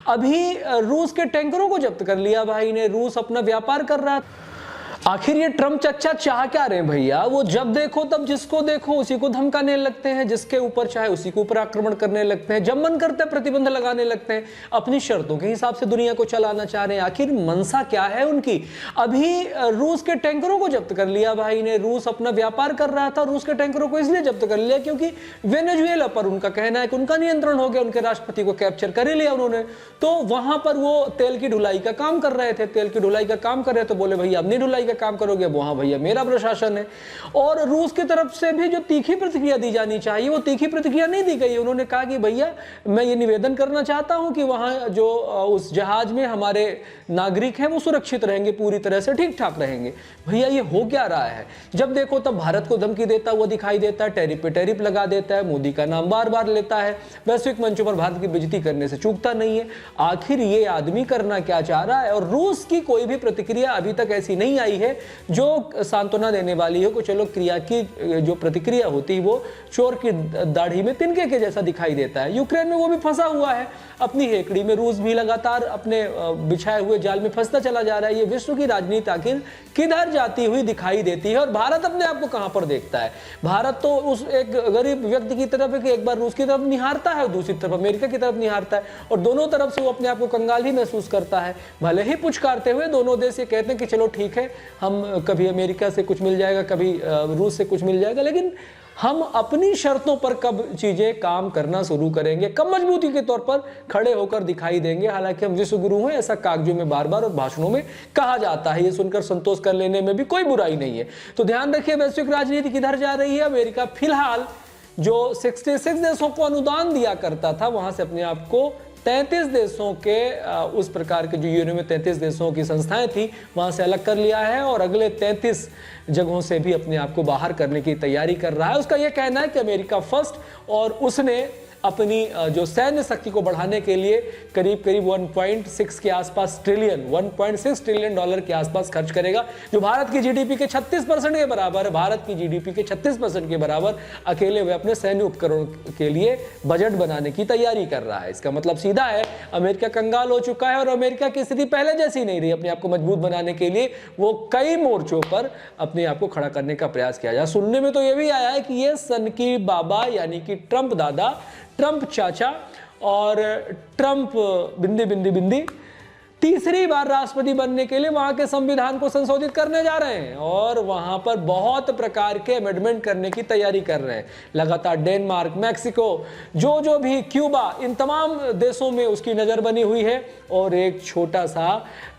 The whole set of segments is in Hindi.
अभी रूस के टैंकरों को जब्त कर लिया भाई ने। रूस अपना व्यापार कर रहा। आखिर ये ट्रम्प चच्चा चाह क्या रहे हैं भैया? वो जब देखो तब जिसको देखो उसी को धमकाने लगते हैं, जिसके ऊपर चाहे उसी के ऊपर आक्रमण करने लगते हैं, जब मन करता है प्रतिबंध लगाने लगते हैं, अपनी शर्तों के हिसाब से दुनिया को चलाना चाह रहे हैं। आखिर मनसा क्या है उनकी? अभी रूस के टैंकरों को जब्त कर लिया भाई ने। रूस अपना व्यापार कर रहा था, रूस के टैंकरों को इसलिए जब्त कर लिया क्योंकि वेनेजुएला पर उनका कहना है कि उनका नियंत्रण हो गया, उनके राष्ट्रपति को कैप्चर कर ही लिया उन्होंने। तो वहां पर वो तेल की ढुलाई का काम कर रहे थे, तेल की ढुलाई का काम कर रहे थे। बोले भैया अब नहीं ढुलाई का काम करोगे, वहां भैया मेरा प्रशासन है। और रूस की तरफ से भी जो तीखी प्रतिक्रिया दी जानी चाहिए वो तीखी प्रतिक्रिया नहीं दी गई। उन्होंने कहा कि भैया मैं ये निवेदन करना चाहता हूं कि वहां जो उस जहाज में हमारे नागरिक हैं वो सुरक्षित रहेंगे, पूरी तरह से ठीक ठाक रहेंगे। भैया ये हो क्या रहा है? जब देखो तब भारत को धमकी देता हुआ दिखाई देता है, टैरिफ पे टैरिफ लगा देता है, मोदी का नाम बार बार लेता है, वैश्विक मंचों पर भारत की बेइज्जती करने से चूकता नहीं है। आखिर ये आदमी करना क्या चाह रहा है? और रूस की कोई भी प्रतिक्रिया अभी तक ऐसी नहीं आई है जो सांत्वना देने वाली हो कि चलो क्रिया की जो प्रतिक्रिया होती है वो चोर की दाढ़ी में तिनके के जैसा दिखाई देता है। यूक्रेन में वो भी फंसा हुआ है अपनी हेकड़ी में, रूस भी लगातार अपने बिछाए हुए जाल में फंसता चला जा रहा है। ये विश्व की राजनीति आखिर किधर जाती हुई दिखाई देती है और भारत अपने आप को कहां पर देखता है? भारत तो उस एक गरीब व्यक्ति की तरफ है कि एक बार रूस की तरफ निहारता है और दूसरी तरफ अमेरिका की तरफ निहारता है और दोनों तरफ से वो अपने आप को कंगाल ही महसूस करता है। भले ही पुचकारते हुए दोनों देश ये कहते हैं कि चलो ठीक है, हम कभी अमेरिका से कुछ मिल जाएगा, कभी रूस से कुछ मिल जाएगा, लेकिन हम अपनी शर्तों पर कब चीजें काम करना शुरू करेंगे, कब मजबूती के तौर पर खड़े होकर दिखाई देंगे। हालांकि हम विश्व गुरु हैं, ऐसा कागजों में बार बार और भाषणों में कहा जाता है, ये सुनकर संतोष कर लेने में भी कोई बुराई नहीं है। तो ध्यान रखिए वैश्विक राजनीति किधर जा रही है। अमेरिका फिलहाल जो 66 देशों को अनुदान दिया करता था वहां से अपने आप को 33 देशों के उस प्रकार के जो यूएनओ में 33 देशों की संस्थाएं थी वहां से अलग कर लिया है और अगले 33 जगहों से भी अपने आप को बाहर करने की तैयारी कर रहा है। उसका यह कहना है कि अमेरिका फर्स्ट, और उसने अपनी जो सैन्य शक्ति को बढ़ाने के लिए करीब करीब 1.6 के आसपास ट्रिलियन, $1.6 ट्रिलियन के आसपास खर्च करेगा, जो भारत की जीडीपी के 36% के बराबर है। भारत की जीडीपी के 36% के बराबर अकेले वे अपने सैन्य उपकरणों के लिए बजट बनाने की तैयारी कर रहा है। इसका मतलब सीधा है, अमेरिका कंगाल हो चुका है और अमेरिका की स्थिति पहले जैसी नहीं रही। अपने आप को मजबूत बनाने के लिए वो कई मोर्चों पर अपने आप को खड़ा करने का प्रयास किया जा। सुनने में तो ये भी आया है कि ये सनकी बाबा यानी कि ट्रंप दादा, ट्रंप चाचा और ट्रंप बिंदी बिंदी बिंदी तीसरी बार राष्ट्रपति बनने के लिए वहां के संविधान को संशोधित करने जा रहे हैं और वहां पर बहुत प्रकार के अमेंडमेंट करने की तैयारी कर रहे हैं। लगातार डेनमार्क, मैक्सिको, जो भी क्यूबा, इन तमाम देशों में उसकी नज़र बनी हुई है और एक छोटा सा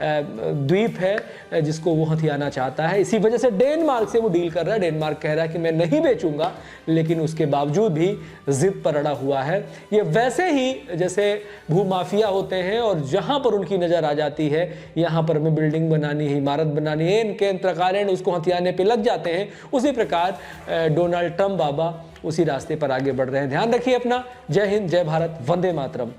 द्वीप है जिसको वो हथियाना चाहता है। इसी वजह से डेनमार्क से वो डील कर रहा है। डेनमार्क कह रहा है कि मैं नहीं बेचूंगा, लेकिन उसके बावजूद भी जिद पर अड़ा हुआ है। ये वैसे ही जैसे भूमाफिया होते हैं और जहां पर उनकी नज़र आ जाती है, यहां पर हमें बिल्डिंग बनानी है, इमारत बनानी है, इनके प्रकार उसको हथियाने पे लग जाते हैं। उसी प्रकार डोनाल्ड ट्रंप बाबा उसी रास्ते पर आगे बढ़ रहे हैं। ध्यान रखिए अपना। जय हिंद, जय भारत, वंदे मातरम।